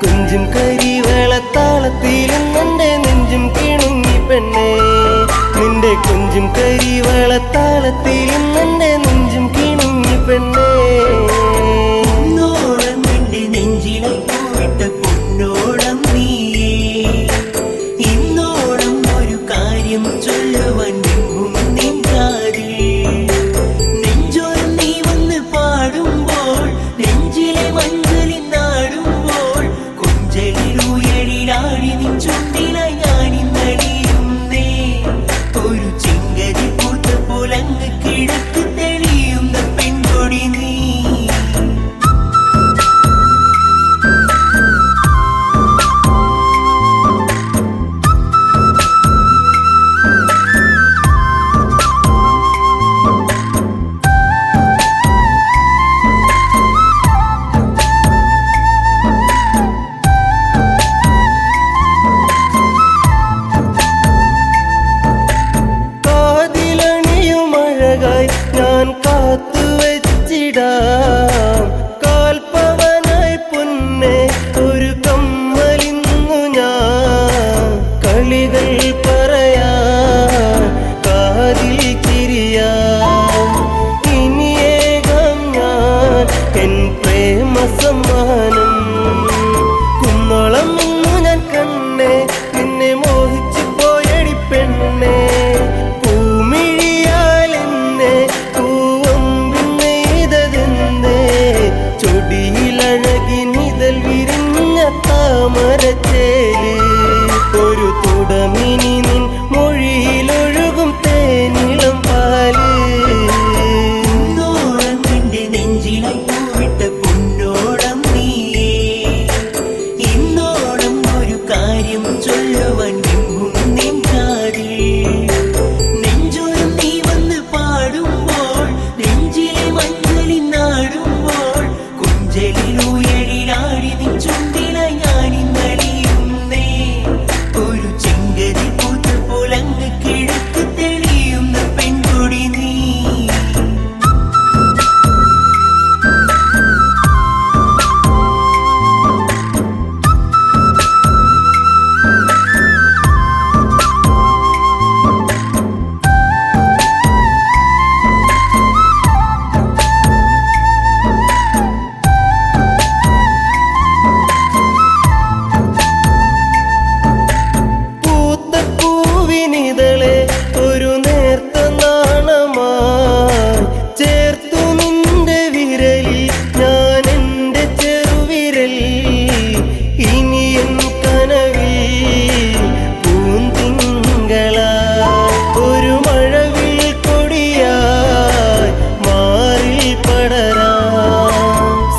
കൊഞ്ചും കരിവളത്താളത്തിലും എൻ്റെ നെഞ്ചും കിണുങ്ങി പെണ്ണേ. നിന്റെ കൊഞ്ചും കരിവളത്താളത്തിലും എൻ്റെ നെഞ്ചും കിണുങ്ങി പെണ്ണേ. കാൽപ്പവനായി പൊന്നെ ഒരു കമ്മലിന്നു ഞാൻ കളികൾ പറയാ കാതിൽ ചിരിയാ. ഇനിയേകം ഞാൻ എൻ പ്രേമ സമ്മാനം. കുന്നോളം ഇന്നു ഞാൻ കണ്ണേ നിന്നെ മോഹിച്ചു പോയടി പെണ്ണേ. ചൊടിയിലഴകിനിതൽ വിരിഞ്ഞ താമരച്ചേല് ഒരു തുടമിനി നിൻ മൊഴിയിലൊഴുകും തേനിളം പാല്. നിന്റെ നെഞ്ചിലായി പൂവിട്ട പൊന്നോളം നീയേ. ഇന്നോളം ഒരു കാര്യം ചൊല്ലുവാൻ നിൻ കാതിൽ. നെഞ്ചോരം നീ വന്ന് പാടുമ്പോൾ നെഞ്ചിലെ മഞ്ഞളിൽ നാടുമ്പോൾ കുഞ്ചലിലൂയലിലാടി നിൻ ചുണ്ടിലായി ഞാനിന്നലിയുന്നേ. ഒരു ചെങ്കരി പൂത്ത പോലങ്ങ് കിഴക്ക് തെളിയുന്ന പെൺകൊടി നീ. ഒരു നേർത്ത നാണമായി ചേർത്തു നിന്റെ വിരലിൽ ഞാൻ എൻ്റെ ചെറുവിരൽ. ഇനി എൻ കനവിൽ പൂന്തിങ്കളായി ഒരു മഴവിൽ കൊടിയായി മാറിൽ പടരാം.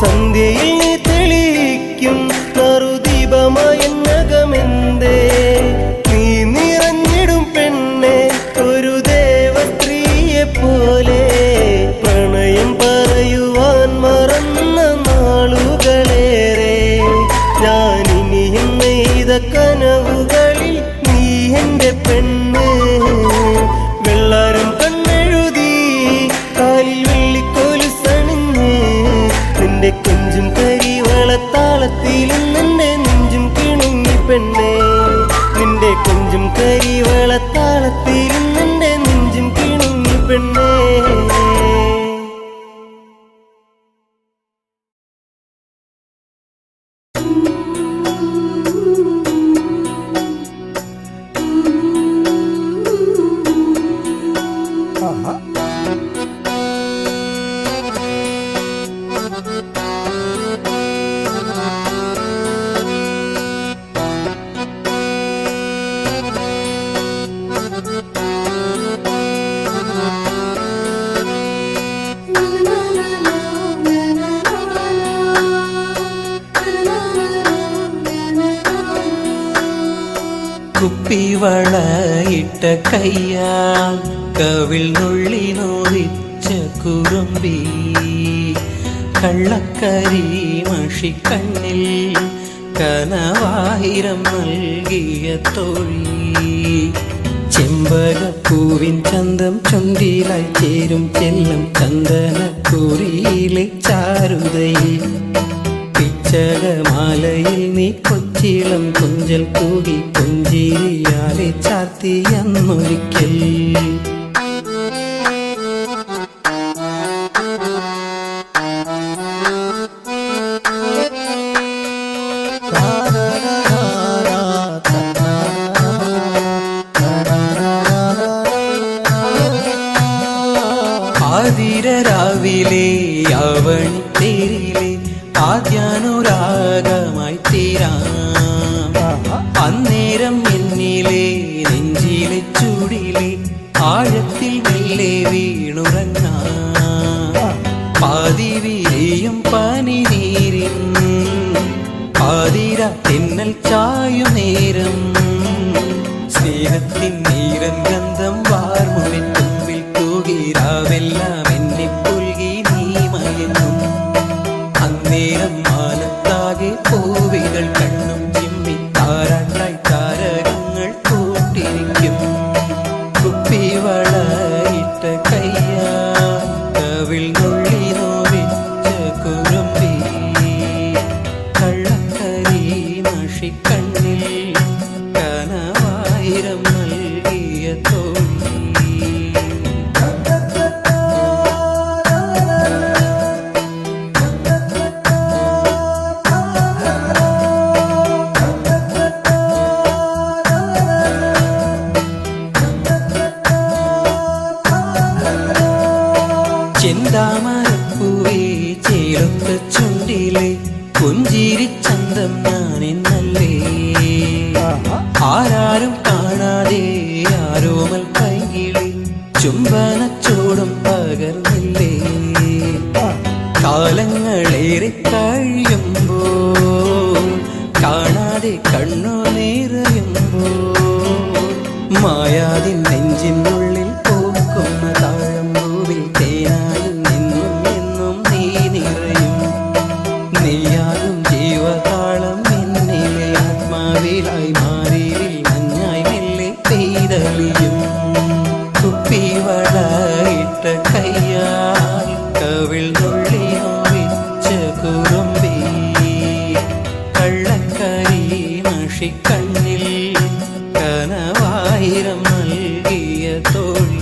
സന്ധ്യയിൽ നീ തെളിയിക്കും നറുദീപമായ നഖമെന്തേ. ഒരു ദേവസ്ത്രീയെ പോലെ പ്രണയം പറയുവാൻ മറന്ന നാളുകളേറെ. ഞാനിനിയും നെയ്ത കനവുകളിൽ നീ എൻ്റെ പെണ്ണ്. വെള്ളാരം കണ്ണെഴുതി കാലിൽ വെള്ളിക്കോലുസണിഞ്ഞ് നിന്റെ കൊഞ്ചും കരിവളത്താളത്തിലും നിന്റെ നെഞ്ചും കിണുങ്ങി പെണ്ണേ. നിന്റെ കൊഞ്ചും കരിവളത്താളത്തിലും നിന്റെ നെഞ്ചും കിണുങ്ങി പെണ്ണേ. കുപ്പിവളയിട്ട കയ്യാൽ കവിൾ നുള്ളി നോവിച്ച കുറുമ്പി. കള്ളക്കരി മഷിക്കണ്ണിൽ കനവായിരം നൽകിയ തോഴി. ചെമ്പകപ്പൂവിൻ ചന്തം ചുണ്ടിലായി ചേരും ചെല്ലും ചന്ദനക്കുറിയിലെ ചാരുതയിൽ പിച്ച കൊച്ചകമാലയിൽ നീ കൊച്ചിളം കൊഞ്ചൽ കൂകി പുഞ്ചിരിയാലെ ചാർത്തിയെന്നൊരിക്കൽ. ആതിരരാവിലെ യാവണിത്തേരിലെ ആദ്യാനുരാഗമായി തീരാം. അന്നേരം എന്നിലെ നെഞ്ചിലെ ചൂടിലെ ആഴത്തിൽ മെല്ലെ വീണുറങ്ങാം. പാതിവിരിയും പനിനീരിൻ പാതിര തെന്നൽ ചായും നേരം സ്നേഹത്തിൻ നീരൻ ഗന്ധം വാർമുവിൻ തുമ്പിൽ തൂകിരാവെല്ലാം എന്നെ പുൽകി നീ മയങ്ങും. അന്നേരം മാനത്താകെ പൂവികൾ കണ്ണും ചിമ്മി താരാട്ടായി താരകങ്ങൾ കൂട്ടിരിക്കും. കുപ്പിവളയിട്ട കയ്യാ കവിൾ നുള്ളി നോവിച്ച കുറുമ്പി കള്ളക്കരി മഷിക്കണ്ണിൽ കനവായിരം നൽകിയ തോഴി. ചെന്താമരപ്പൂവേ ചേലൊത്ത ചുണ്ടിലെ പുഞ്ചിരിച്ചന്തം ഞാനെന്നല്ലേ. ആരാരും കാണാതെ ആരോമൽ കൈകിളി ചുംബനച്ചൂടും പകർന്നില്ലേ. കാലങ്ങളേറെ കഴിയുമ്പോൾ കാണാതെ കണ്ണു നിറയുമ്പോൾ മായാതിൻ നെഞ്ചിനുള്ളിൽ പൂക്കുന്ന താഴമ്പൂവിൽ തേനായും നിന്നും എന്നും നീ നിറയും. നീയാകും ജീവതാളം എന്നിലെ ആത്മാവിലായി മാറിയിൽ മഞ്ഞായി മെല്ലെ പെയ്തളിയും. കുപ്പിവളയിട്ട കയ്യാൽ കവിൾ നുള്ളി നോവിച്ച കുറുമ്പി കള്ളക്കരി മഷിക്കണ്ണിൽ കനവായിരം നൽകിയ തോഴി.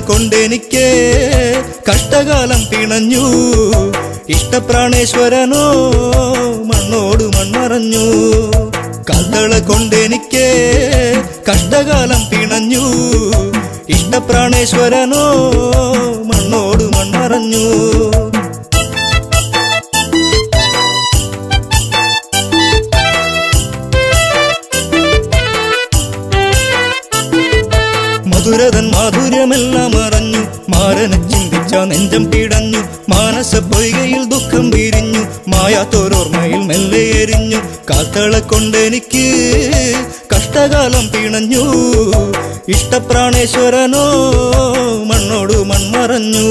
കൊണ്ടെനിക്ക് കഷ്ടകാലം പിണഞ്ഞു. ഇഷ്ടപ്രാണേശ്വരനോ മണ്ണോട് മൺമറഞ്ഞു. കാൽത്തള കൊണ്ടെനിക്ക് കഷ്ടകാലം പിണഞ്ഞു. ഇഷ്ടപ്രാണേശ്വരനോ മണ്ണോട് മൺമറഞ്ഞു. മധുരതൻ മാധുര്യമെല്ലാം അറിഞ്ഞു. മാരനെ ചിന്തിച്ച നെഞ്ചം പിടഞ്ഞു. മാനസ പൊയ്കയിൽ ദുഃഖം വിരിഞ്ഞു. മായാത്തോരോർമ്മയിൽ മെല്ലെ എരിഞ്ഞു. കാൽത്തള കൊണ്ടെനിക്ക് കഷ്ടകാലം പിണഞ്ഞു. ഇഷ്ടപ്രാണേശ്വരനോ മണ്ണോട് മൺമറഞ്ഞു.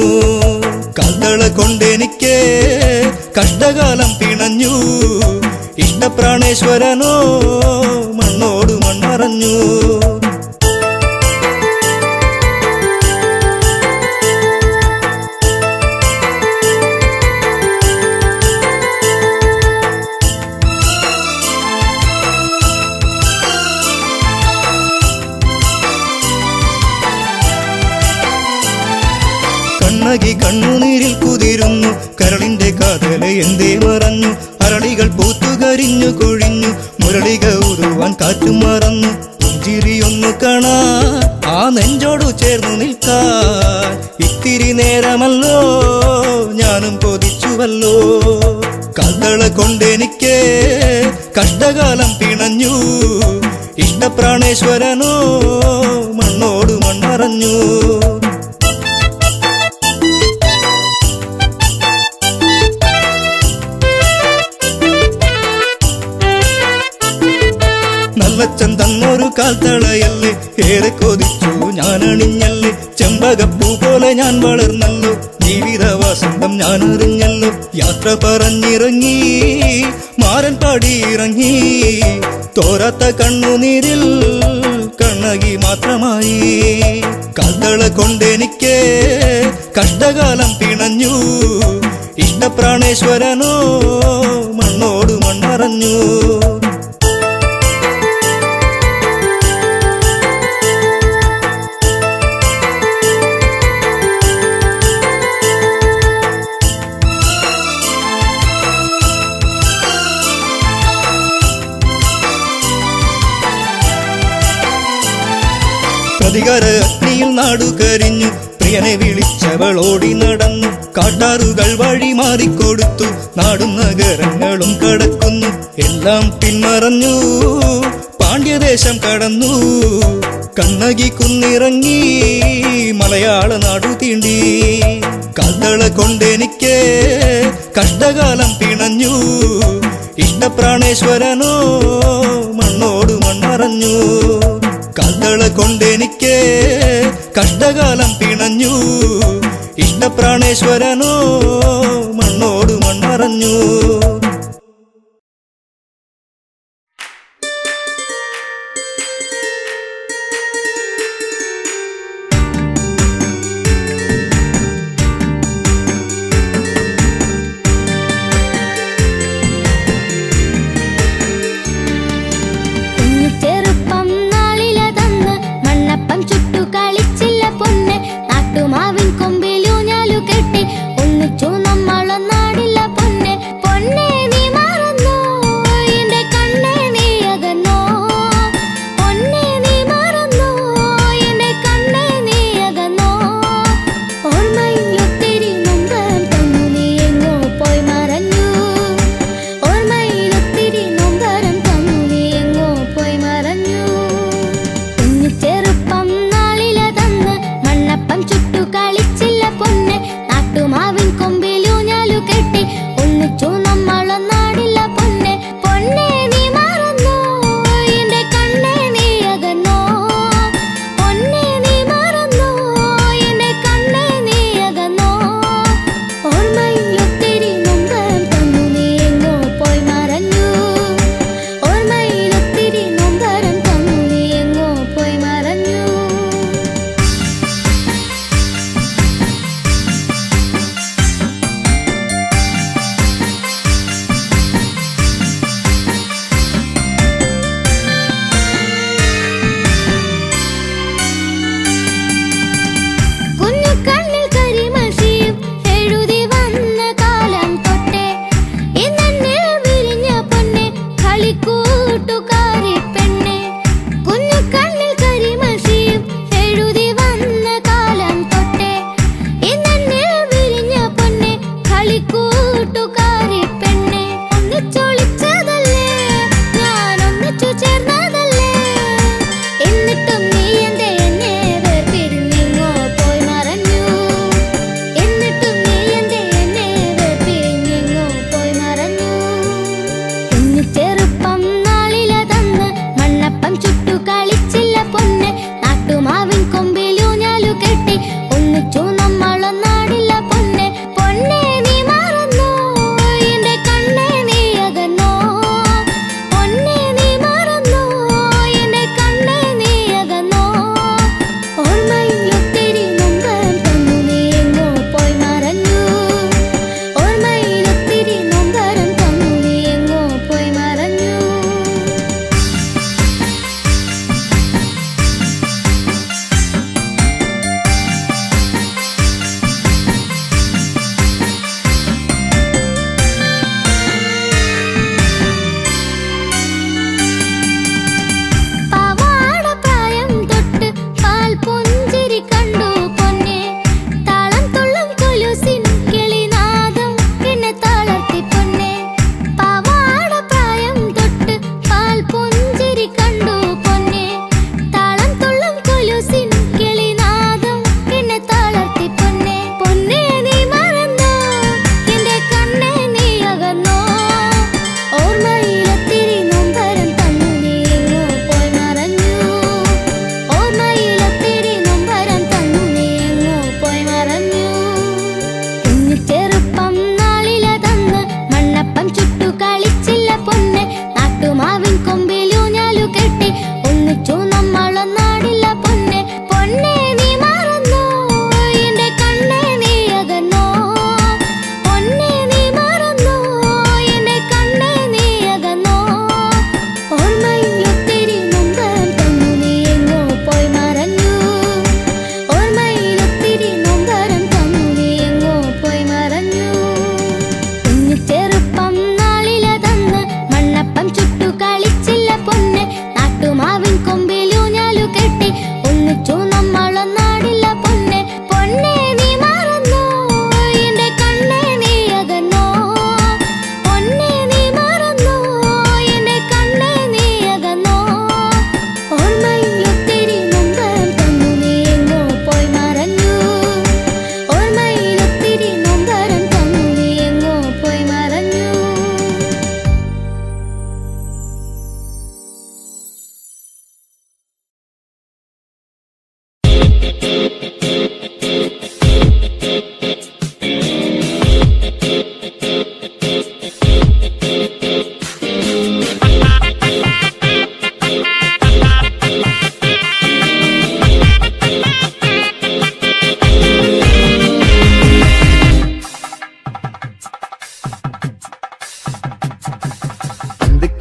കാൽത്തള കൊണ്ടെനിക്ക് കഷ്ടകാലം പിണഞ്ഞു. ഇഷ്ടപ്രാണേശ്വരനോ മണ്ണോട് മൺമറഞ്ഞു. കണ്ണകി കണ്ണുനീരിൽ കുതിരുന്നു. കരളിന്റെ കാതല എന്തേ മറഞ്ഞു. അരളികൾ പൂത്തുകരിഞ്ഞു കൊഴിഞ്ഞു. മുരളിക ഊതുവാൻ കാറ്റും മറന്നു. പുഞ്ചിരിയൊന്നു കാണാ ആ നെഞ്ചോടു ചേർന്നു നിൽക്കാൻ ഇത്തിരി നേരമല്ലോ ഞാനും കൊതിച്ചുവല്ലോ. കാൽത്തള കൊണ്ടെനിക്ക് കഷ്ടകാലം പിണഞ്ഞു ഇഷ്ടപ്രാണേശ്വരനോ മണ്ണോട് മണ്ണറഞ്ഞു നല്ലച്ചൻ തന്നൊരു കാൽത്തളയല്ലേ ഏറെ കൊതിച്ചു ഞാൻ അണിഞ്ഞല്ലേ ചെമ്പകപ്പൂ പോലെ ഞാൻ വളർന്നല്ലോ ജീവിത വസന്തം ഞാൻ അറിഞ്ഞല്ലോ യാത്ര പറഞ്ഞിറങ്ങി മാരൻ പാടിയിറങ്ങി തോരാത്ത കണ്ണുനീരിൽ കണ്ണകി മാത്രമായി കാൽത്തള കൊണ്ടെനിക്ക് കഷ്ടകാലം പിണഞ്ഞു ഇഷ്ടപ്രാണേശ്വരനോ മണ്ണോട് മണ്ണറഞ്ഞു പ്രതികാര അഗ്നിയിൽ നാടു കരിഞ്ഞു പ്രിയനെ വിളിച്ചവൾ ഓടി നടന്നു കാട്ടാറുകൾ വഴി മാറിക്കൊടുത്തു നാടും നഗരങ്ങളും കടക്കുന്നു എല്ലാം പിന്മറഞ്ഞു പാണ്ഡ്യദേശം കടന്നു കണ്ണകി കുന്നിറങ്ങി മലയാള നാടു തീണ്ടി കാൽത്തള കൊണ്ടെനിക്ക് കഷ്ടകാലം പിണഞ്ഞു ഇഷ്ടപ്രാണേശ്വരനോ മണ്ണോട് മണ്ണറഞ്ഞു കാൽത്തള കൊണ്ടെനിക്ക് കഷ്ടകാലം പിണഞ്ഞു ഇഷ്ടപ്രാണേശ്വരനോ മണ്ണോട് മണ്ണറഞ്ഞു കൊമ്പിലൂഞ്ഞാലു കെട്ടി ഒന്നിച്ചു നമ്മളൊന്നാടില്ല പൊന്നെ പൊന്നെ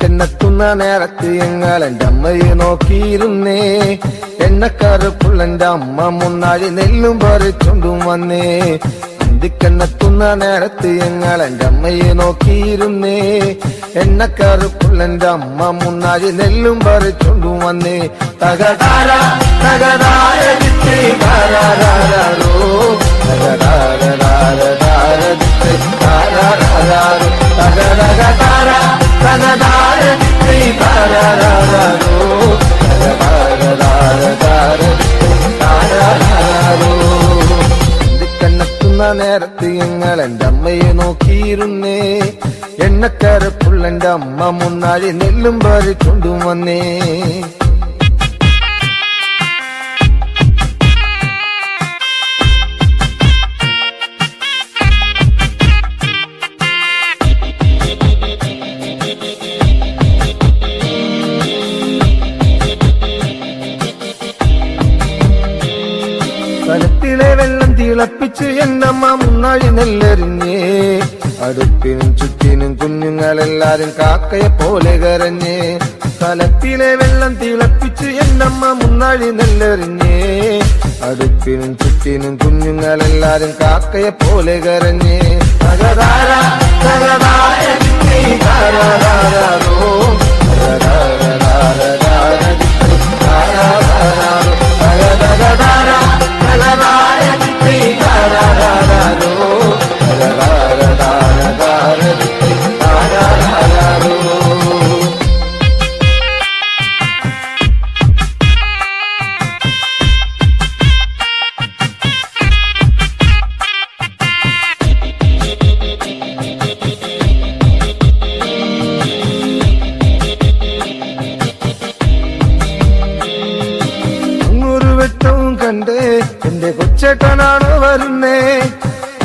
അന്തിക്കെന്നെത്തുന്ന നേരത്ത് ഞങ്ങൾ എൻ്റെ അമ്മയെ നോക്കിയിരുന്നേ. എണ്ണക്കറുപ്പുള്ളെൻ്റെ അമ്മ മുന്നാഴി നെല്ലും പറിച്ചൊണ്ടും വന്നേ. അന്തിക്കെന്നെത്തുന്ന നേരത്ത് ഞങ്ങൾ എൻ്റെ അമ്മയെ നോക്കിയിരുന്നേ. എണ്ണക്കറുപ്പുള്ളെൻ്റെ അമ്മ മുന്നാഴി നെല്ലും പറിച്ചൊണ്ടും വന്നേ. തകതാര തകതാര ദിത്തേ താരാരാരോ തകതാര ദിത്തേ താരാരാരോ തകതകതാര തകതാര ദിത്തേ താരാരാരോ തകതാര ദിത്തേ താരാരാരോ. കണ്ണെത്തുന്ന നേരത്ത് ഞങ്ങൾ എൻ്റെ അമ്മയെ നോക്കിയിരുന്നേ. എണ്ണക്കരപ്പുള്ളെൻ്റെ അമ്മ മുന്നാഴി നെല്ലും പറിച്ചൊണ്ടും വന്നേ. കലത്തിലെ വെള്ളം തിളപ്പിച്ച് എന്നമ്മ മുന്നാഴി നെല്ലെറിഞ്ഞേ. അടുപ്പിനും ചുറ്റിനും കുഞ്ഞുങ്ങളെല്ലാരും കാക്കയെ പോലെ കരഞ്ഞേ. കലത്തിലെ വെള്ളം തിളപ്പിച്ച് എന്നമ്മ മുന്നാഴി നെല്ലെറിഞ്ഞേ. അടുപ്പിനും ചുറ്റിനും കുഞ്ഞുങ്ങളെല്ലാരും കാക്കയെ പോലെ കരഞ്ഞേ. തകതാര തകതാര ദിത്തേ താരാരാരോ തകതാര ദിത്തേ താരാരാരോ തകതകതാര തകതാര ദിത്തേ താരാരാരോ തകതാര ദിത്തേ താരാരാരോ. കണ്ടേ എന്റെ കൊച്ചേട്ടനാണോ വരുന്നേ.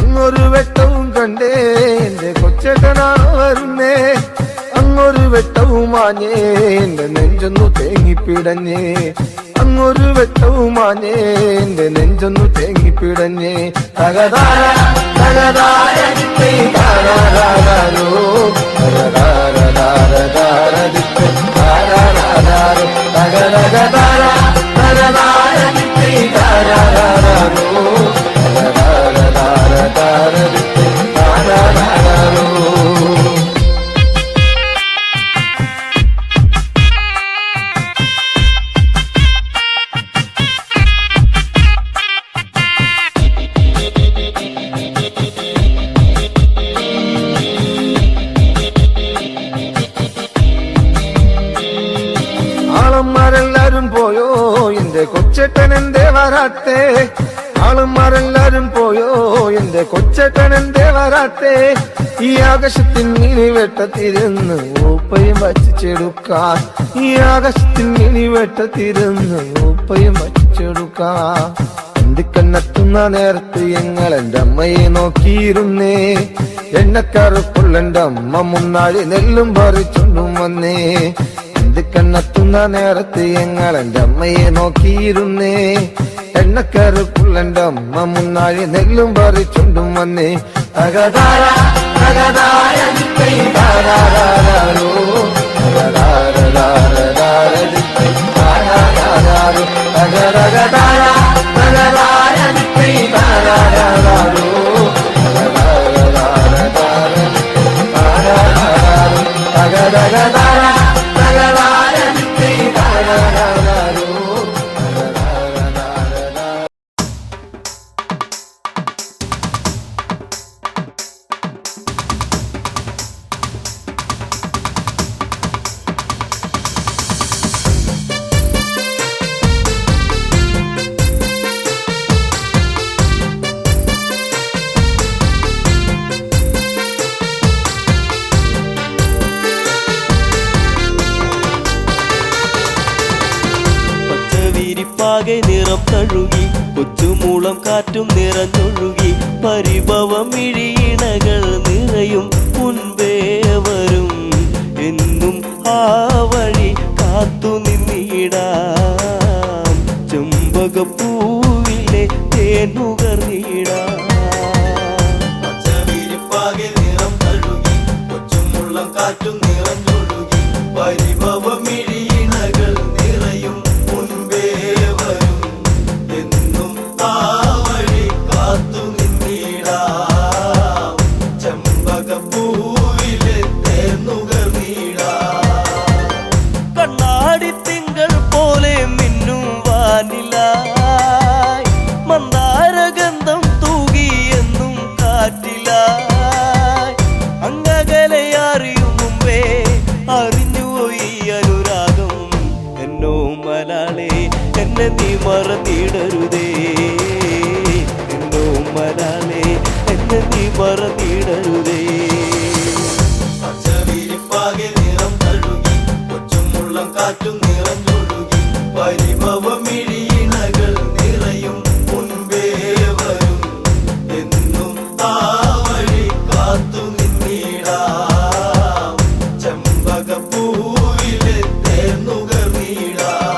അങ്ങൊരു വെട്ടവും കണ്ടേ എന്റെ കൊച്ചേട്ടനാണോ വരുന്നേ. അങ്ങൊരു വെട്ടവും മാഞ്ഞേ എന്റെ നെഞ്ചൊന്നു തേങ്ങിപ്പിടഞ്ഞേ. അങ്ങൊരു വെട്ടവും മാഞ്ഞേ എന്റെ നെഞ്ചൊന്നു തേങ്ങിപ്പിടഞ്ഞേ. തകതാര തകതാര ദിത്തേ താരാരാരോ തകതാര ദിത്തേ താരാരാരോ തകതകതാര തകതാര ദിത്തേ താരാരാരോ തകതാര ദിത്തേ താരാരാരോ. ആളന്മാരെല്ലാരും പോയോ എന്റെ കൊച്ചേട്ടൻ എന്തേ വരാത്തേ. ആളന്മാരെല്ലാരും പോയോ എന്റെ കൊച്ചേട്ടൻ എന്തേ വരാത്തേ. ഈ ആകാശത്തിൽ ഇനി വെട്ടത്തിരുന്ന് ഊപ്പയും വച്ചിച്ചെടുക്കാൻ. ഈ ആകാശത്തിൽ ഇനി വെട്ടത്തിരുന്ന് ഊപ്പയും വച്ചിച്ചെടുക്കാൻ. അന്തിക്കണ്ണെത്തുന്ന നേരത്ത് ഞങ്ങൾ എൻ്റെ അമ്മയെ നോക്കിയിരുന്നേ. എണ്ണക്കറുപ്പുള്ളെൻ്റെ അമ്മ മുന്നാഴി നെല്ലും പറിച്ചൊണ്ടും വന്നേ. കണ്ണെത്തുന്ന നേരത്ത് ഞങ്ങൾ എൻ്റെ അമ്മയെ നോക്കിയിരുന്നേ. എണ്ണക്കറുപ്പുള്ളെൻ്റെ അമ്മ മുന്നാഴി നെല്ലും പറിച്ചൊണ്ടും വന്നേ. തകതാര തകതാര ദിത്തേ താരാരാരോ തകതാര ദിത്തേ താരാരാരോ തകതകതാര തകതാര ദിത്തേ താരാരാരോ തകതാര ദിത്തേ താരാരാരോ തകതകതാര തകതാര ദിത്തേ താരാരാരോ. വിരിപ്പാകെ നിറം തഴുകി കൊച്ചുമൂളം കാറ്റും നിറഞ്ഞൊഴുകി പരിഭവം ഇഴിയിണകൾ നിറയും മുൻപേ വരും എന്നും ആ വഴി കാത്തു നിന്നിടാം ചെമ്പകപ്പൂവിലെ തേനുകർന്നിടാം വിരിപ്പാകെ നിറം തഴുകി കൊച്ചുമുള്ളം കാറ്റും നിറഞ്ഞൊഴുകി പരിഭവമിഴിയിണകൾ നിറയും മുൻപേ വരും എന്നും ആ വഴി കാത്തു നിന്നിടാം ചെമ്പകപ്പൂവിലെ തേന്നുകർന്നിടാം കണ്ണാടി തിങ്കൾ പോലെ മിന്നും വാനിലായി മന്ദാരഗന്ധം തൂകി എന്നും കാറ്റിലായി അങ്ങകലെ അറിയും മുമ്പേ അറിഞ്ഞുപോയി അനുരാഗം എന്നോ മലാളെ എന്നെ നീ മറന്നിടരുതേ എന്നോ മലാളെ എന്നെ നീ മറന്നിടരുതേ പച്ചവിരിപ്പാകെ നിറം തഴുകി കൊച്ചുമുള്ളം കാറ്റും നിറഞ്ഞൊഴുകി പരിഭവമിഴിയിണകൾ നിറയും മുൻപേ വരും എന്നും ആ വഴി കാത്തു നിന്നിടാം ചെമ്പകപ്പൂവിലെ തേന്നുകർന്നിടാം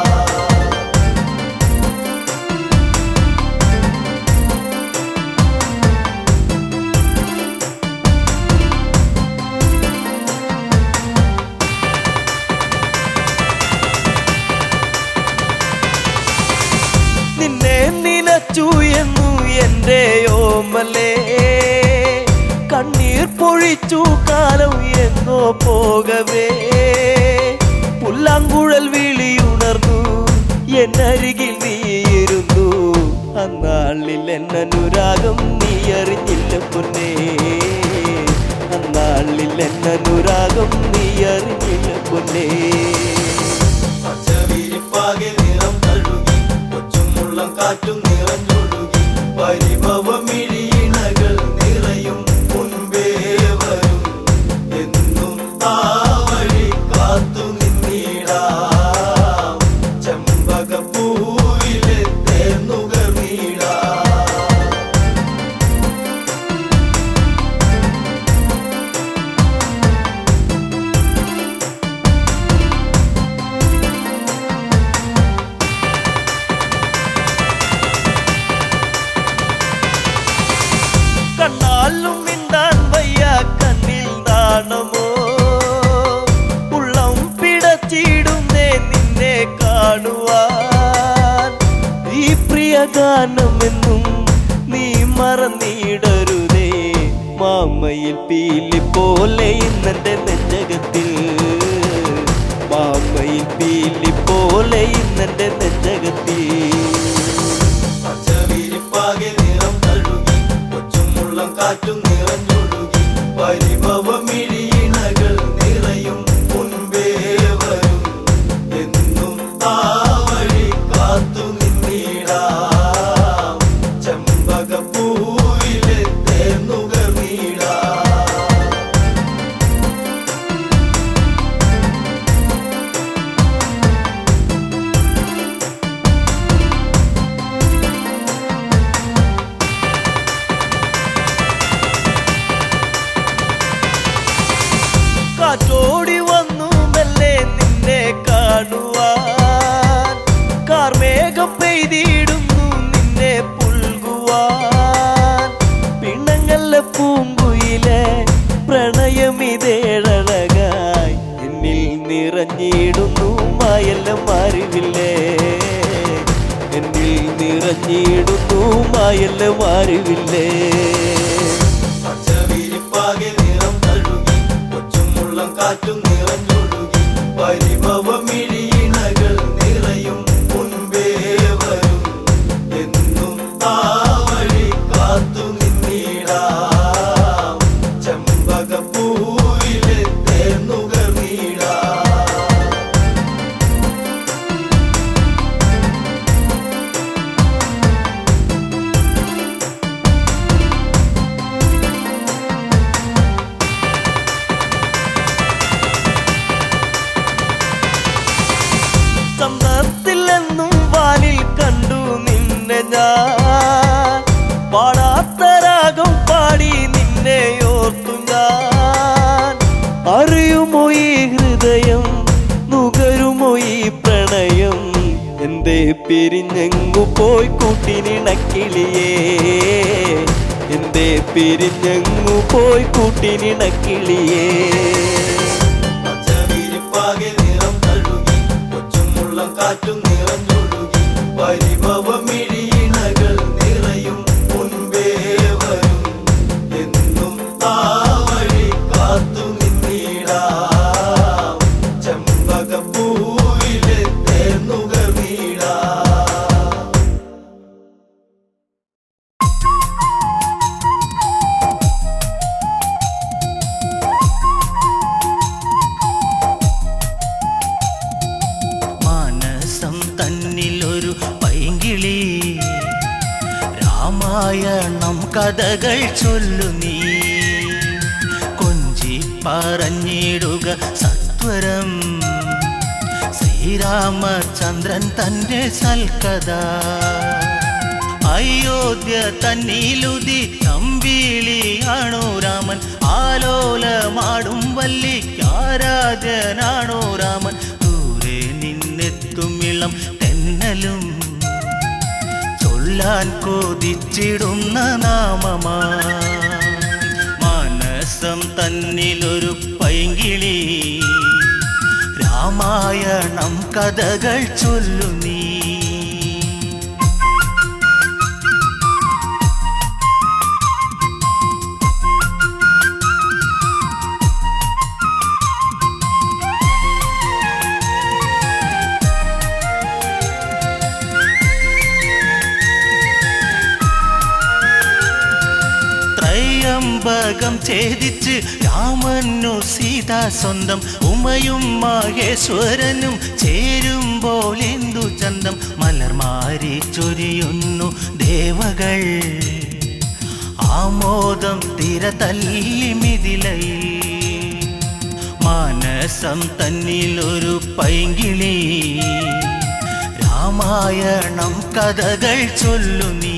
നിന്നെ നിനച്ചു എന്നു എൻ്റെ ഓമലേ കണ്ണീർ പൊഴിച്ചു കാലം എന്നോ പോകവേ പുല്ലാങ്കുഴൽ വിളിയുണർന്നു എന്നരികിൽ നീയിരുന്നു അന്നാളിൽ എന്നനുരാഗം നീ അറിഞ്ഞില്ല പൊന്നേ അന്നാളിൽ എന്നനുരാഗം നീ അറിഞ്ഞില്ല പൊന്നേ പച്ചവിരിപ്പാകെ നിറം തഴുകി കൊച്ചുമുള്ളം കാറ്റും നിറഞ്ഞൊഴുകി പരിഭവമിഴിയിണകൾ നിറയും മുൻപേ വരും എന്നും ആ വഴി കാത്തു നിന്നിടാം ചെമ്പകപ്പൂവിലെ തേന്നുകർന്നിടാം കണ്ണാലും മിണ്ടാൻ വയ്യ കണ്ണിൽ നാണമോ ഉള്ളം പിടച്ചിടുന്നേ നിന്നെ കാണുവാൻ ഈ പ്രിയ ഗാനമെന്നും നീ മറന്നിടരുതേ മാമയിൽ പീലി പോലെ ഇന്നെന്റെ നെഞ്ചകത്തിൽ മാമയിൽ പീലി പോലെ ഇന്നെന്റെ നെഞ്ചകത്തിൽ പച്ചവിരിപ്പാകെ നിറം തഴുകി കൊച്ചുമുള്ളം കാറ്റും നിറഞ്ഞൊഴുകി പരിഭവമിഴിയിണകൾ നിറയും മുൻപേ വരും എന്നും ആ വഴി കാത്തു നിന്നിടാം ചെമ്പകപ്പൂവിലെ തേന്നുകർന്നിടാം കാറ്റോടി വന്നു മെല്ലെ നിന്നെ കാണുവാൻ കാർമേഘം പെയ്തിടുന്നു നിന്നെ പുൽകുവാൻ പിണങ്ങല്ല പൂങ്കുയിലെ പ്രണയമിതേഴഴകായി എന്നിൽ നിറഞ്ഞിടുന്നു മായെല്ലാം അറിവില്ലേ എന്നിൽ നിറഞ്ഞിടുന്നു മായെല്ലാം അറിവില്ലേ പച്ചവിരിപ്പാകെ നിറം തഴുകി കൊച്ചുമുള്ളം കാറ്റും നിറഞ്ഞൊഴുകി പരിഭവമിഴിയിണകൾ നിറയും മുൻപേ വരും എന്നും ആ വഴി കാത്തു നിന്നിടാം ചെമ്പകപ്പൂവിലെ തേന്നുകർന്നിടാം ചന്തത്തിലെന്നും വാനിൽ കണ്ടു നിന്നെ ഞാൻ പാടാത്ത രാഗം പാടി നിന്നെ ഓർത്തു ഞാൻ അറിയുമോ ഈ ഹൃദയം നുകരുമോ ഈ പ്രണയം എന്തേ പിരിഞ്ഞെങ്ങു പോയി കൂട്ടിനിണക്കിളിയേ എന്തേ പിരിഞ്ഞെങ്ങു പോയി കൂട്ടിനിണക്കിളിയേ പച്ചവിരിപ്പാകെ കഥകൾ ചൊല്ലു നീ. കൊഞ്ചി പറഞ്ഞിടുക സത്വരം ശ്രീരാമചന്ദ്രൻ തൻ്റെ സൽക്കഥ. അയോധ്യ തന്നിലുതി നമ്പിളിയാണോ രാമൻ, ആലോലമാടും വല്ലിക്കാരാധ്യനാണോ രാമൻ. ദൂരെ നിന്നെത്തുമിളം തെന്നലും ചൊല്ലാൻ കൊതിച്ചിടുന്ന നാമമാ. മനസ്സം തന്നിലൊരു പൈങ്കിളി രാമായണം കഥകൾ ചൊല്ലു നീ. ത്രയംബകം ഛേദിച്ച് രാമനു സീത സ്വന്തം. ഉമയും മഹേശ്വരനും ചേരുമ്പോൾ എന്തു ചന്തം. മലർമാരി ചൊരിയുന്നു ദേവകൾ ആമോദം തിരതല്ലി മിഥിലയിൽ. മാനസം തന്നിലൊരു പൈങ്കിളി രാമായണം കഥകൾ ചൊല്ലു നീ.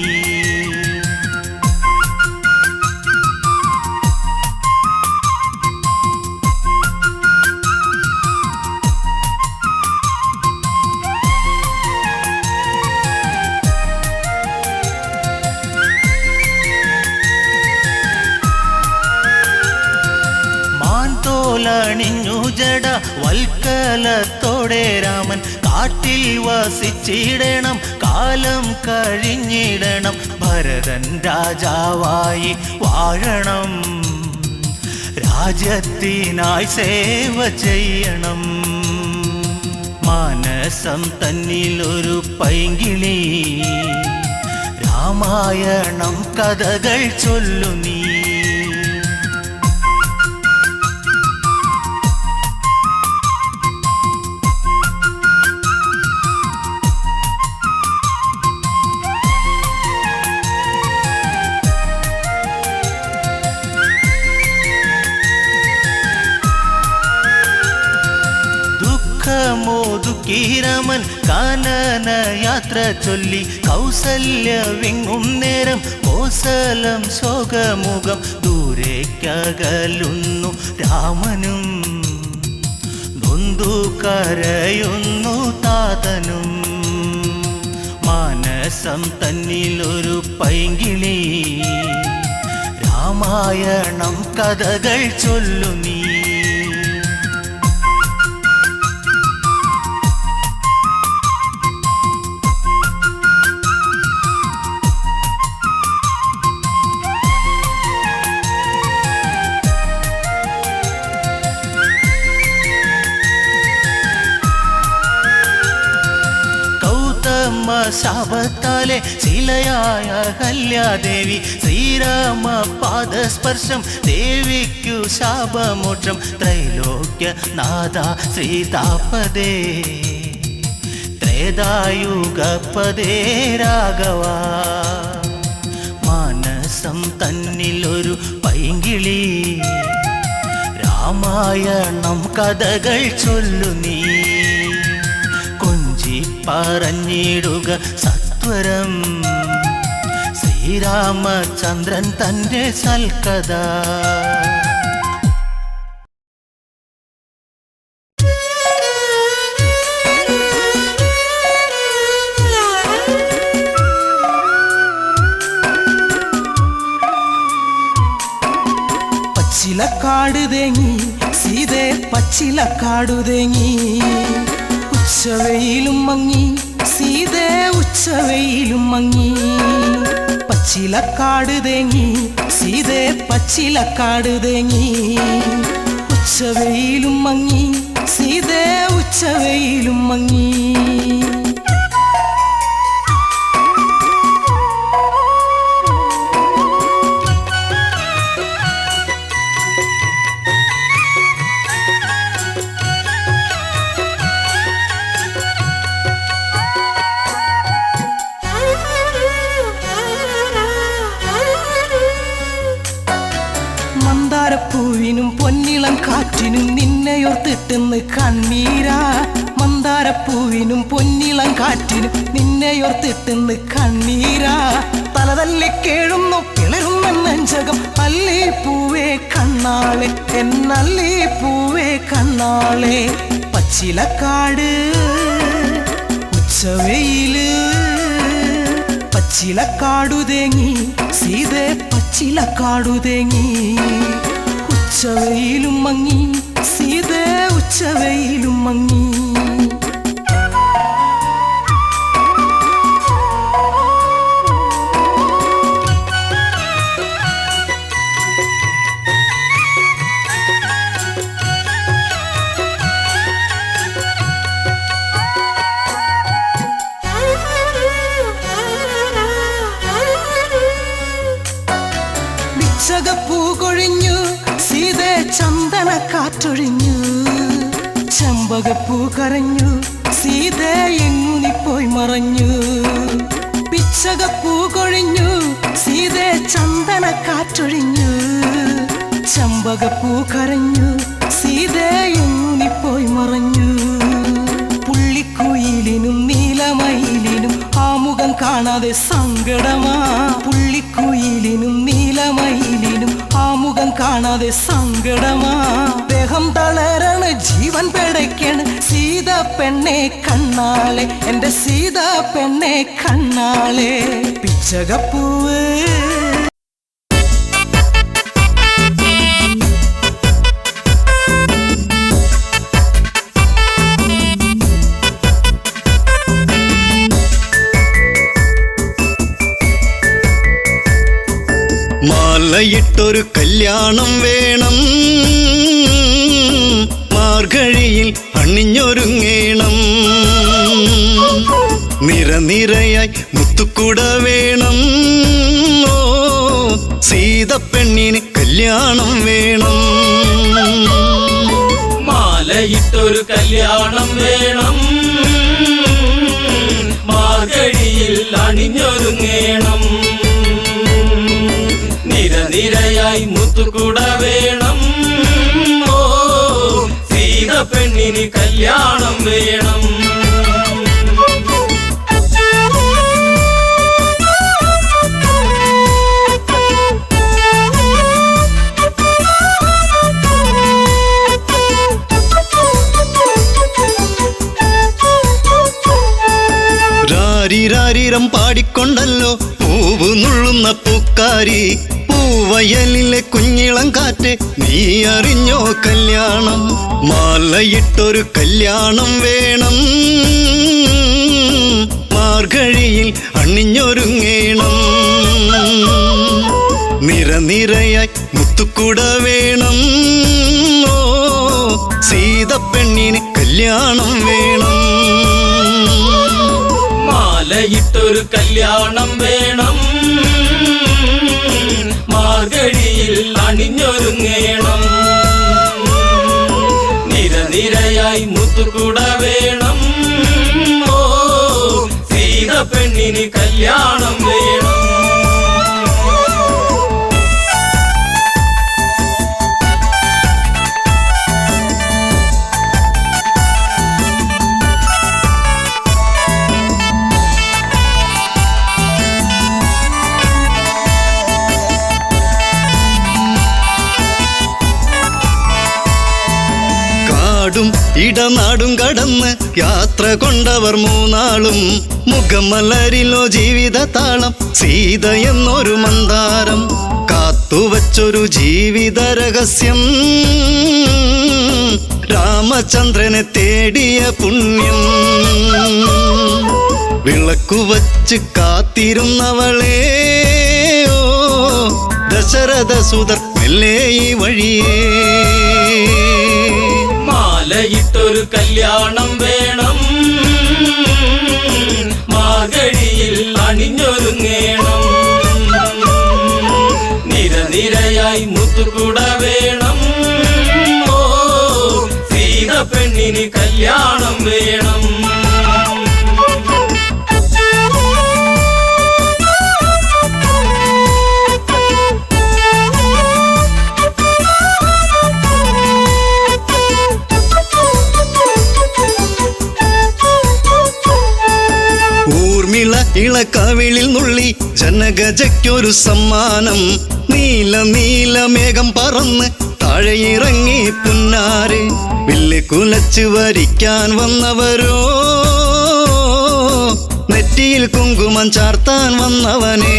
ണിഞ്ഞു ജട വൽക്കലത്തോടെ രാമൻ കാട്ടിൽ വസിച്ചിടണം, കാലം കഴിഞ്ഞിടണം. ഭരതൻ രാജാവായി വാഴണം, രാജ്യത്തിനായി സേവ ചെയ്യണം. മാനസം തന്നിലൊരു പൈങ്കിളി രാമായണം കഥകൾ ചൊല്ലു നീ. മോദുക്കീരമൻ കാനന യാത്ര ചൊല്ലി കൗസല്യ വിങ്ങും നേരം കോസലം ശോകമുഖം. ദൂരേക്കകലുന്നു രാമനും നൊന്തു കരയുന്നു താതനും. മാനസം തന്നിലൊരു പൈങ്കിളി രാമായണം കഥകൾ ചൊല്ലു നീ. ശാപത്താലെ ശിലയായ കല്യാദേവി ശ്രീരാമ പാദസ്പർശം ദേവിക്കു ശാപമോക്ഷം. ത്രൈലോക്യ നാഥ ശ്രീതാപദേ ത്രേതായുഗപദേ രാഘവ. മാനസം തന്നിലൊരു പൈങ്കിളി രാമായണം കഥകൾ ചൊല്ലു നീ. പറഞ്ഞിടുക സത്വരം ശ്രീരാമചന്ദ്രൻ തൻ്റെ സൽക്കഥ. പച്ചിലക്കാട് തേങ്ങി സീതേ പച്ചിലക്കാടു തേങ്ങി. ഉച്ചവെയിലും മങ്ങി സീതേ ഉച്ചവെയിലും മങ്ങി. പച്ചിലക്കാട് തേങ്ങി സീതേ പച്ചിലക്കാട് തേങ്ങി. ഉച്ചവെയിലും മങ്ങി സീതേ ഉച്ചവെയിലും മങ്ങി. നെഞ്ചോർത്തിട്ടെന്ന് കണ്ണീരാ മന്ദാരപ്പൂവിനും പൊന്നിളം കാറ്റിനും നിന്നെയോർത്തിട്ടെന്ന് കണ്ണീരാ തലതല്ലി കേഴുന്നു പിളരുന്ന നെഞ്ചകം അല്ലി പൂവേ കണ്ണാളെ എന്നല്ലി പൂവേ കണ്ണാളെ പച്ചിലക്കാട് ഉച്ചവെയില് പച്ചിലക്കാടു തേങ്ങി സീതേ പച്ചിലക്കാടു തേങ്ങി ഉച്ചവെയിലും മങ്ങി സീതേ ഉച്ചവെയിലും മങ്ങി ചകപ്പൂ കൊഴിഞ്ഞു സീതേ ചന്ദന കാറ്റൊഴിഞ്ഞു ചെമ്പകപ്പൂ കരഞ്ഞു സീതേ എങ്ങുനി പോയി മറഞ്ഞു പിച്ചകപ്പൂ കൊഴിഞ്ഞു സീതേ ചന്ദന കാറ്റൊഴിഞ്ഞു ചെമ്പകപ്പൂ കരഞ്ഞു സീതേ എങ്ങുനി പോയി മറഞ്ഞു പുള്ളിക്കുയിലിനും നീലമയിലിനും ആ മുഖം കാണാതെ സങ്കടമാ പുള്ളിക്കുയിലിനും നീലമയിലിനും ആ മുഖം കാണാതെ സങ്കടമാ ദേഹം തളരണ ജീവൻ പിടയ്ക്കണ് സീത പെണ്ണെ കണ്ണാളെ എന്റെ സീത പെണ്ണെ കണ്ണാളെ പിച്ചകപ്പൂവ് മാലയിട്ടൊരു കല്യാണം വേണം മാർഗഴിയിൽ അണിഞ്ഞൊരുങ്ങേണം നിരനിരയായി മുത്തുക്കുട വേണം ഓ സീതപ്പെണ്ണിന് കല്യാണം വേണം മാലയിട്ടൊരു കല്യാണം വേണം മാർഗഴിയിൽ അണിഞ്ഞൊരുങ്ങേണം നിരനിരയായി മുത്തുകുട വേണം ഓ സീത പെണ്ണിന് കല്യാണം വേണം രാരിരാരിരം പാടിക്കൊണ്ടല്ലോ പൂവ് നുള്ളുന്ന പൂക്കാരി പൂവയലിലെ കുഞ്ഞിളം കാറ്റ് നീ അറിഞ്ഞോ കല്യാണം മാലയിട്ടൊരു കല്യാണം വേണം മാർഗഴിയിൽ അണിഞ്ഞൊരുങ്ങേണം നിരനിരയായി മുത്തുക്കുട വേണം ഓ സീതപ്പെണ്ണിന് കല്യാണം വേണം മാലയിട്ടൊരു കല്യാണം വേണം മാർഗഴിയിൽ അണിഞ്ഞൊരുങ്ങേണം നിരനിരയായി മുത്തുകുട വേണം ഓ സീത പെണ്ണിന് കല്യാണം വേണം ഇടനാടും കടന്ന് യാത്ര കൊണ്ടവർ മൂന്നാളും മുഖമലരിലോ ജീവിത താളം സീത എന്നൊരു മന്ദാരം കാത്തുവച്ചൊരു ജീവിത രഹസ്യം രാമചന്ദ്രനെ തേടിയ പുണ്യം വിളക്കുവച്ച് കാത്തിരുന്നവളെ ഓ ദശരഥ സുതർ മെല്ലെ ഈ വഴിയേ മാലയിട്ടൊരു കല്യാണം വേണം മാർഗഴിയിൽ അണിഞ്ഞൊരുങ്ങേണം നിരനിരയായി മുത്തുകുട വേണം ഓ സീത പെണ്ണിന് കല്യാണം വേണം ഇളക്കവിളിൽ നുള്ളി ജനഗജയ്ക്കൊരു സമ്മാനം. നീല നീല മേഘം പറന്ന് താഴെ ഇറങ്ങി പുന്നാരെ, വില്ല് കുലച്ച് വരിക്കാൻ വന്നവരോ, നെറ്റിയിൽ കുങ്കുമം ചാർത്താൻ വന്നവനേ.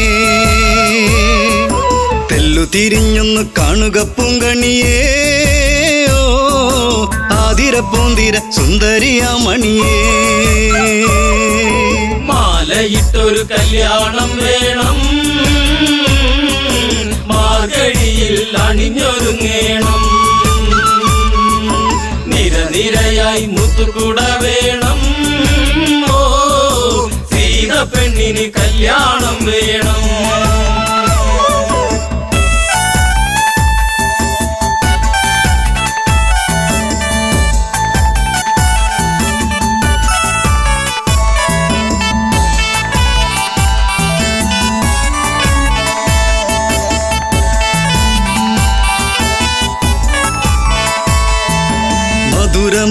തെല്ലു തിരിഞ്ഞൊന്ന് കാണുക പൂങ്കണിയേ, ആതിര പൂന്തിര സുന്ദരിയാമണിയേ. മാലയിട്ടൊരു കല്യാണം വേണം, മാർഗഴിയിൽ അണിഞ്ഞൊരുങ്ങേണം. നിരനിരയായി മുത്തുകുട വേണം, ഓ സീത പെണ്ണിന് കല്യാണം വേണം.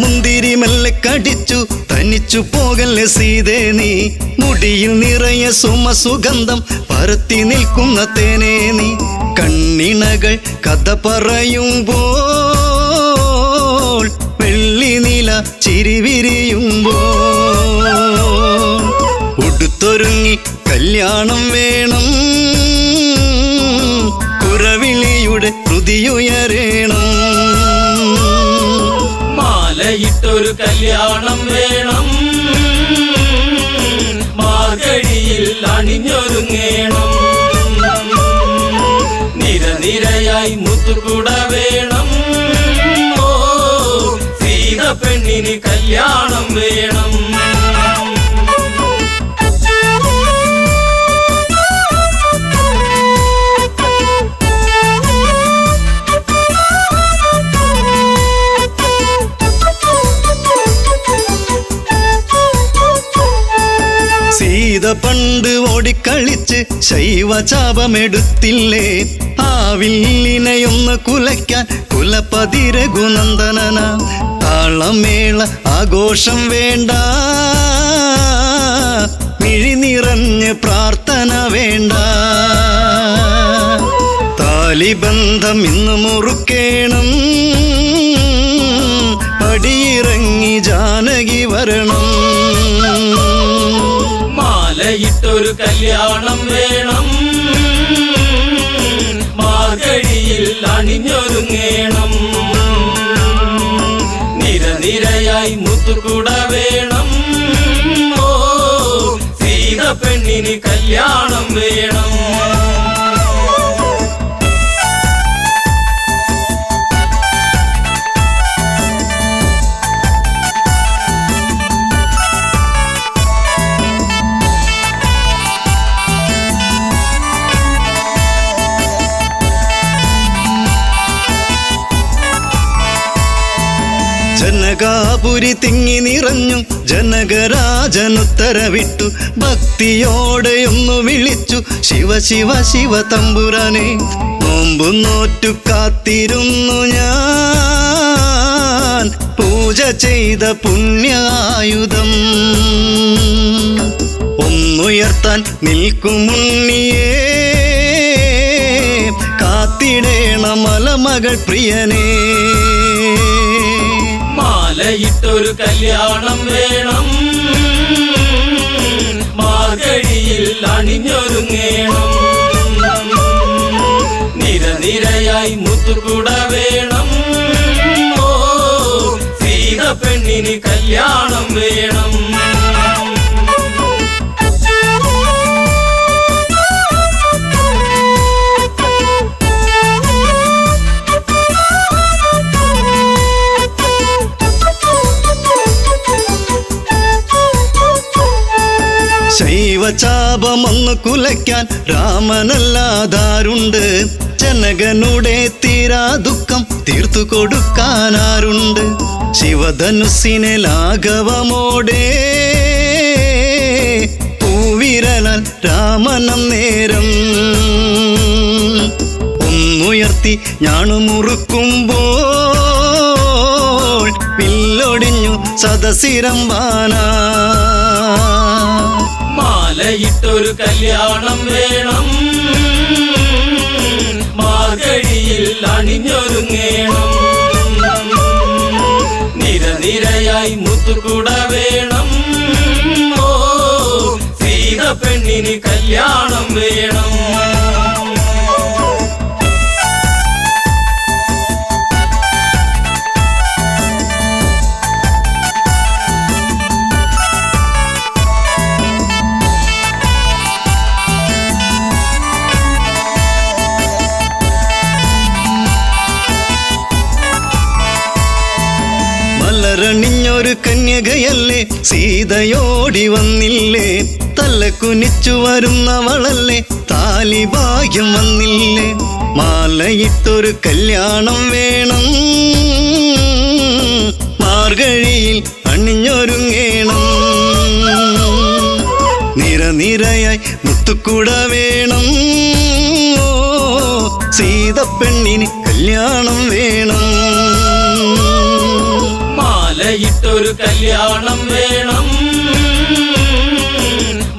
മുന്തിരി മെല്ലെ കടിച്ചു തനിച്ചു പോകല്ലേ സീതേ നീ, മുടിയിൽ നിറയെ സുമസുഗന്ധം പരത്തി നിൽക്കുന്ന തേനേ നീ. കണ്ണിണകൾ കഥ പറയുമ്പോൾ വെള്ളി നില ചിരിവിരിയുമ്പോൾ, ഉടുത്തൊരുങ്ങി കല്യാണം വേണം, കുരവിളിയുടെ ഹൃതിയുയരേണം. മാലയിട്ടൊരു കല്യാണം വേണം, മാർഗഴിയിൽ അണിഞ്ഞൊരുങ്ങേണം. നിരനിരയായി മുത്തുകുട വേണം, ഓ സീത പെണ്ണിന് കല്യാണം വേണം. സീത പണ്ട് ഓടിക്കളിച്ച് ശൈവചാപമെടുത്തില്ലേ, ആ വില്ലിനെയൊന്ന് കുലയ്ക്കാൻ കുലപതി രഘുനന്ദനന. താളമേള ആഘോഷം വേണ്ട, മിഴി നിറഞ്ഞ് പ്രാർത്ഥന വേണ്ട. താലിബന്ധം ഇന്ന് മുറുക്കേണം, പടിയിറങ്ങി ജാനകി വരണം. മാലയിട്ടൊരു കല്യാണം വേണം, മാർഗഴിയിൽ അണിഞ്ഞൊരുങ്ങേണം. നിരനിരയായി മുത്തുകുട വേണം, ഓ സീത പെണ്ണിന് കല്യാണം വേണം. ജനകാപുരി തിങ്ങി നിറഞ്ഞു, ജനകരാജനുത്തരവിട്ടു, ഭക്തിയോടെയൊന്നു വിളിച്ചു ശിവ ശിവ ശിവ തമ്പുരാനെ. നോമ്പു നോറ്റു കാത്തിരുന്നു ഞാൻ, പൂജ ചെയ്ത പുണ്യായുധം ഒന്നുയർത്താൻ നിൽക്കുമുണ്ണിയേ, കാത്തിടേണ മലമകൾ പ്രിയനേ. മാലയിട്ടൊരു കല്യാണം വേണം, മാർഗഴിയിൽ അണിഞ്ഞൊരുങ്ങേണം. നിരനിരയായി മുത്തുകുട വേണം, ഓ സീത പെണ്ണിന് കല്യാണം വേണം. ശൈവചാപമൊന്നു കുലയ്ക്കാൻ രാമനല്ലാതാരുണ്ട്, ജനകനുടെ തീരാ ദുഃഖം തീർത്തു കൊടുക്കാനാരുണ്ട്. ശിവധനുസിനെ ലാഘവമോടെ പൂവിരലാൽ രാമനം നേരം ഒന്നുയർത്തി ഞാണുമുറുക്കുമ്പോൾ വില്ലൊടിഞ്ഞു സദസിരമ്പാന. മാലയിട്ടൊരു കല്യാണം വേണം, മാർഗഴിയിൽ അണിഞ്ഞൊരുങ്ങേണം. നിരനിരയായി മുത്തുകുട വേണം, ഓ സീത പെണ്ണിന് കല്യാണം വേണം. മലരണിഞ്ഞൊരു കന്യകയല്ലേ സീതയോടി വന്നില്ലേ, തല കുനിച്ചു വരുന്നവളല്ലേ താലിഭാഗ്യം വന്നില്ലേ. മാലയിട്ടൊരു കല്യാണം വേണം, മാർഗഴിയിൽ അണിഞ്ഞൊരുങ്ങേണം. നിരനിരയായി മുത്തുക്കുട വേണം, ഓ സീത പെണ്ണിന് കല്യാണം വേണം. മാലയിട്ടൊരു കല്യാണം വേണം,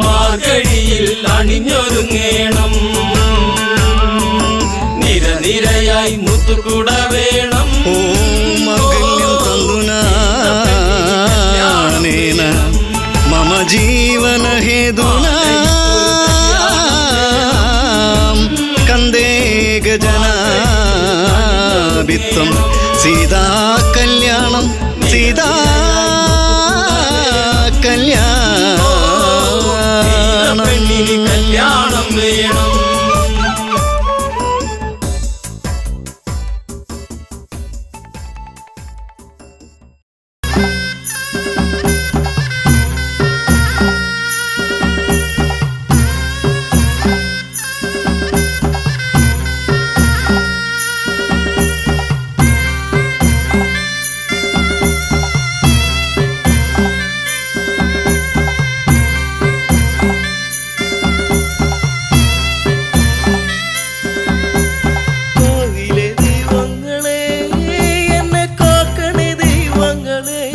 മാർഗഴിയിൽ അണിഞ്ഞൊരുങ്ങേണം. നിരനിരയായി മുത്തുകുട വേണം, ഓ മംഗല്യം തന്തുനാനേന മമ ജീവന ഹേതുനാ കന്ദേ ഗജനാഭിത്വം സീതാ കല്യാണം, സീതാ കല്യാണം. പെണ്ണിന് കല്യാണം വേണം. കോവിലെ ദൈവങ്ങളെ എന്നെ കാക്കണേ ദൈവങ്ങളെ,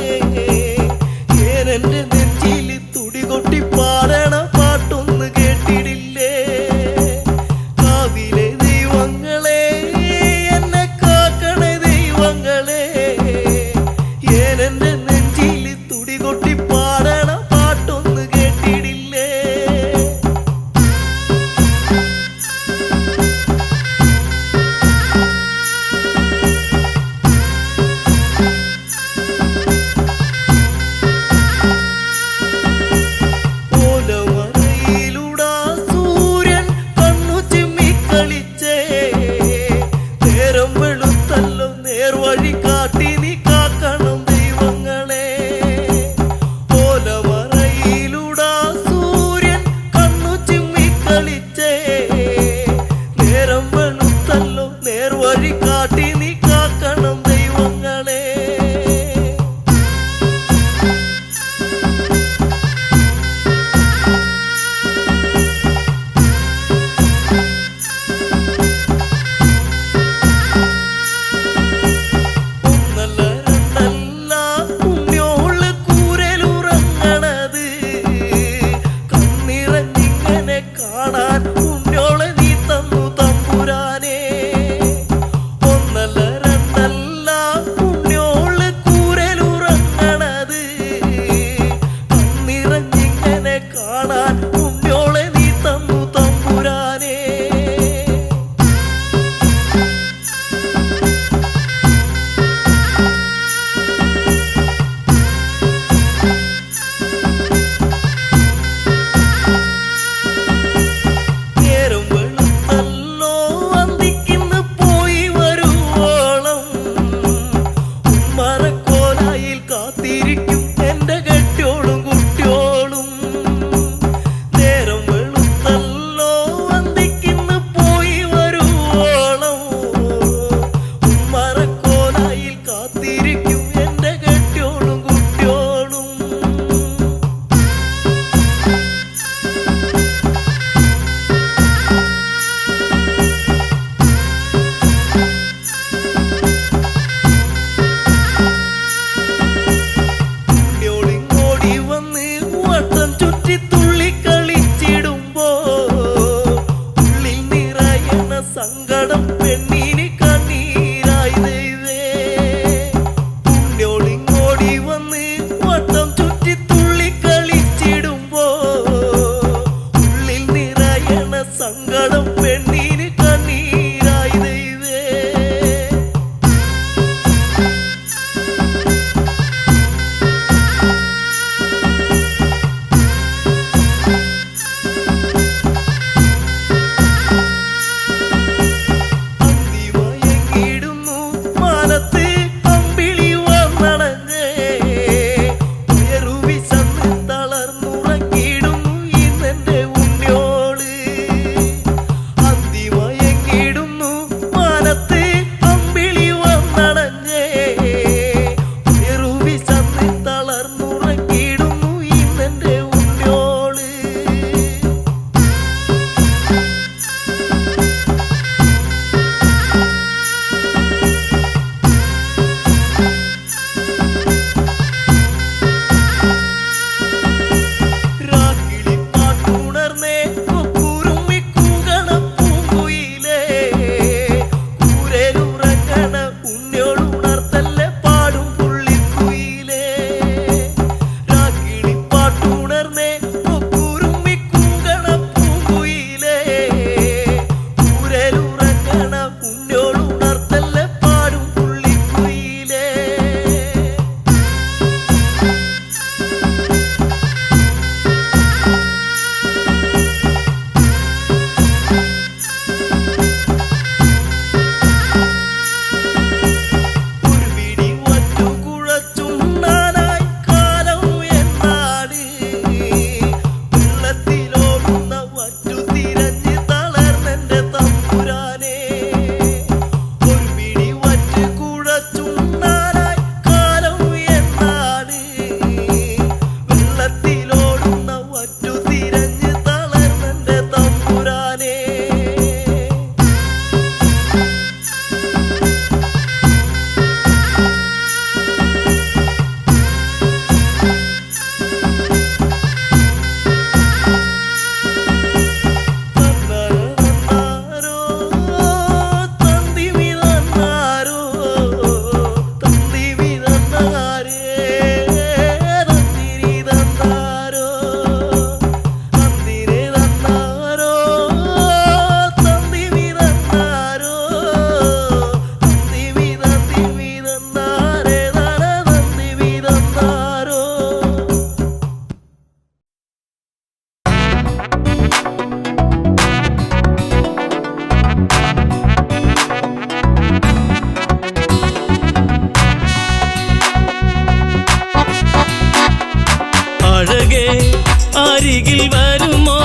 അരികിൽ വരുമോ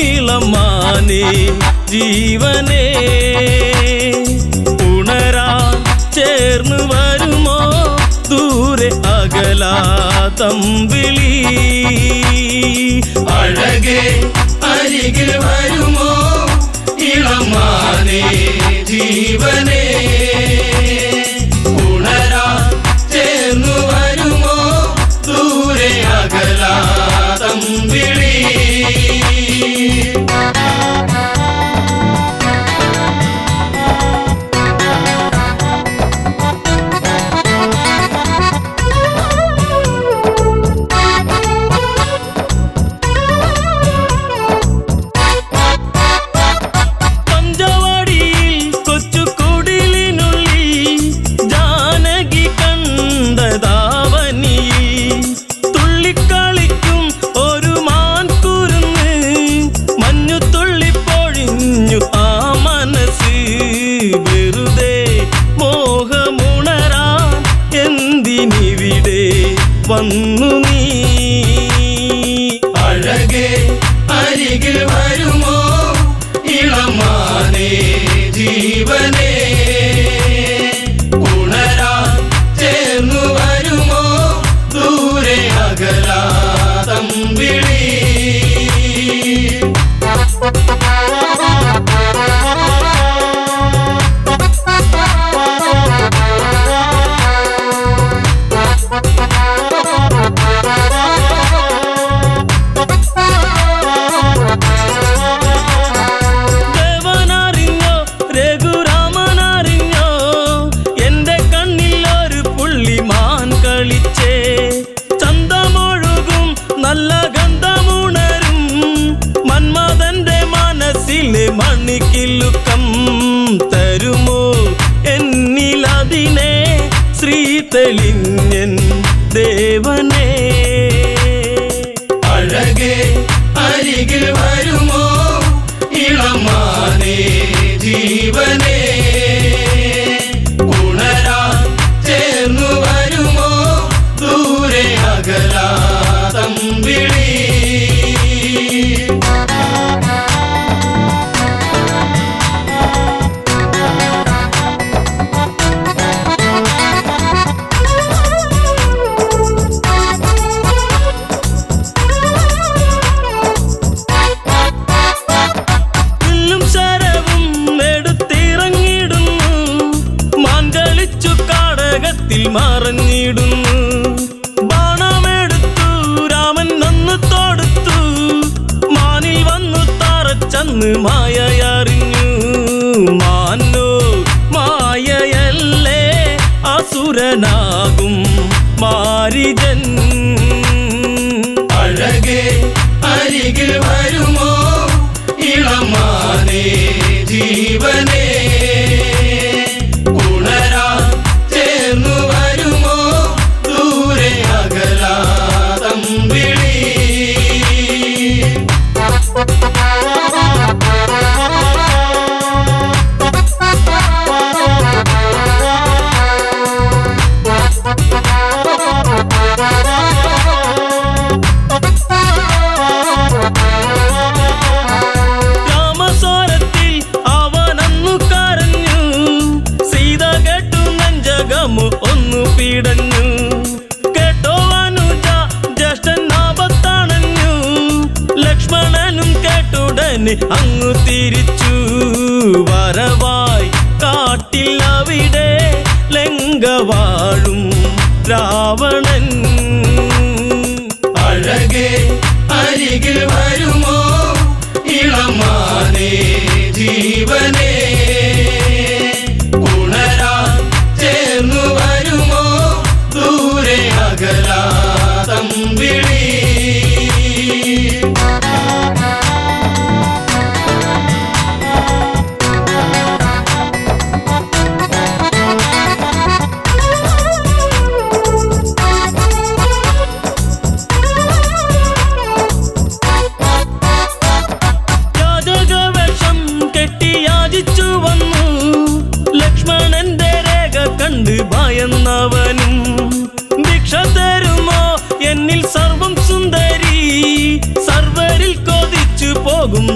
ഇളമാനേ ജീവനേ ഉണരാൻ ചേർന്ന് വരുമോ ദൂരെ അകലാതമ്പിളി അഴകേ അരികിൽ വരുമോ ഇളമാനേ ജീവനേ ഉണരാൻ ചേർന്നു വരുമോ ദൂരെ അകലാതമ്പിളി വന്നു നീ അഴകേ അരികിൽ വരുമോ ഇളമാനേ ജീവനേ ഉണരാൻ ചേർന്നു വരുമോ ദൂരെ അകലാതമ്പിളി നല്ല ഗന്ധമുണരും മന്മഥന്റെ മനസ്സിലെ മണിക്കിലുക്കം തരുമോ എന്നിലതിനെ ശ്രീ തെളിഞ്ഞൻ ദേവനേ അഴകേ അരികിൽ വരുമോ ഇളമാനേ ജീവനേ ഉണരാൻ ചേർന്നു വരുമോ ദൂരെ അകലാതമ്പിളി മറഞ്ഞിടുന്നു ബാണമെടുത്തു രാമൻ നന്നു തൊടുത്തു മാനിൽ വന്നു തറച്ചന്ന് മായയറിഞ്ഞു മാനോ മായയല്ലേ അസുരനാകും മാരിജൻ അഴകേ അരികിൽ വരുമോ ഇളമാനേ ജീവനേ ഉണരാൻ ചേർന്നു വരുമോ ദൂരെ അകലാതമ്പിളി രാമസ്വരത്തിൽ അവനന്നു കരഞ്ഞു സീത കേട്ടു നെഞ്ചകമു ഒന്നു പീടഞ്ഞു കേട്ടോ അനുജ ജ്യേഷ്ഠൻ ആപത്തണഞ്ഞു ലക്ഷ്മണനും കേട്ടുടനെ അങ്ങു തിരിച്ചു വരവായി കാട്ടിൽ അവിടെ ലങ്ക വാഴും രാവണൻ അഴകേ അരികിൽ വരുമോ ഇളമാനേ ജീവനേ ഉണരാൻ ചേർന്നു വരുമോ ദൂരെ അകലാതമ്പിളി ലക്ഷ്മണന്റെ രേഖ കണ്ട് ഭയന്നവനും ഭിക്ഷ തരുമോ എന്നിൽ സർവം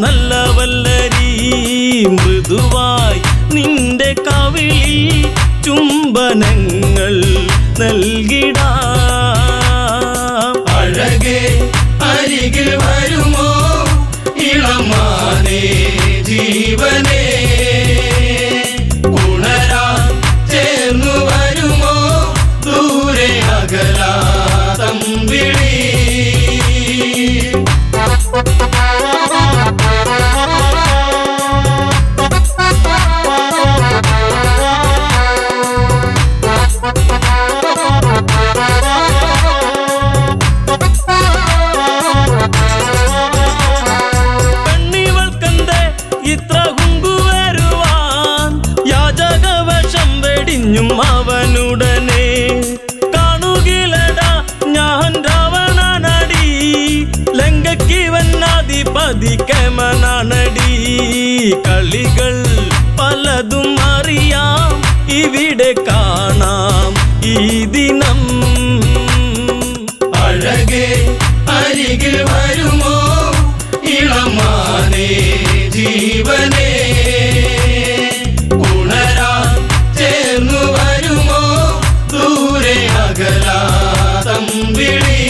നല്ല വല്ലരി മൃദുവായി നിന്റെ കവിളിൽ ചുംബനങ്ങൾ നൽകിടാം. അഴകേ അരികിൽ വരുമോ ഇളമാനേ ജീവനേ, ഉണരാൻ ചേർന്നു വരുമോ ദൂരെ അകലാ തമ്പിളി. പെണ്ണിവൾക്കെന്തേ ഇത്ര കുങ്കുവരുവാൻ, യാചകവശം വെടിഞ്ഞും അവനുടനെ. കാണുകിലടാ ഞാൻ രാവണനടി, ലങ്കയ്ക്കിവനാധിപതി കേമനാണടി. കളികൾ പലതും അറിയാം, ഇവിടെ കാണാം ഈ ദിനം. അഴകേ അരികിൽ വരുമോ ഇളമാനേ ജീവനേ, ഉണരാൻ ചേർന്നു വരുമോ ദൂരെ അകലാ തമ്പിളി.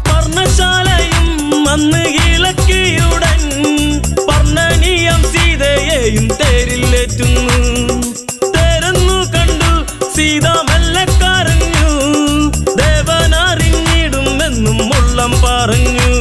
പർണശാലയും അന്ന് ഇളക്കിയുടൻ പർണനീയം സീതയെയും തേരിലേറ്റുന്നു. തേരെന്നു കണ്ടു സീത മെല്ലെ കരഞ്ഞു, ദേവനറിഞ്ഞിടുമെന്നും ഉള്ളം പറഞ്ഞു.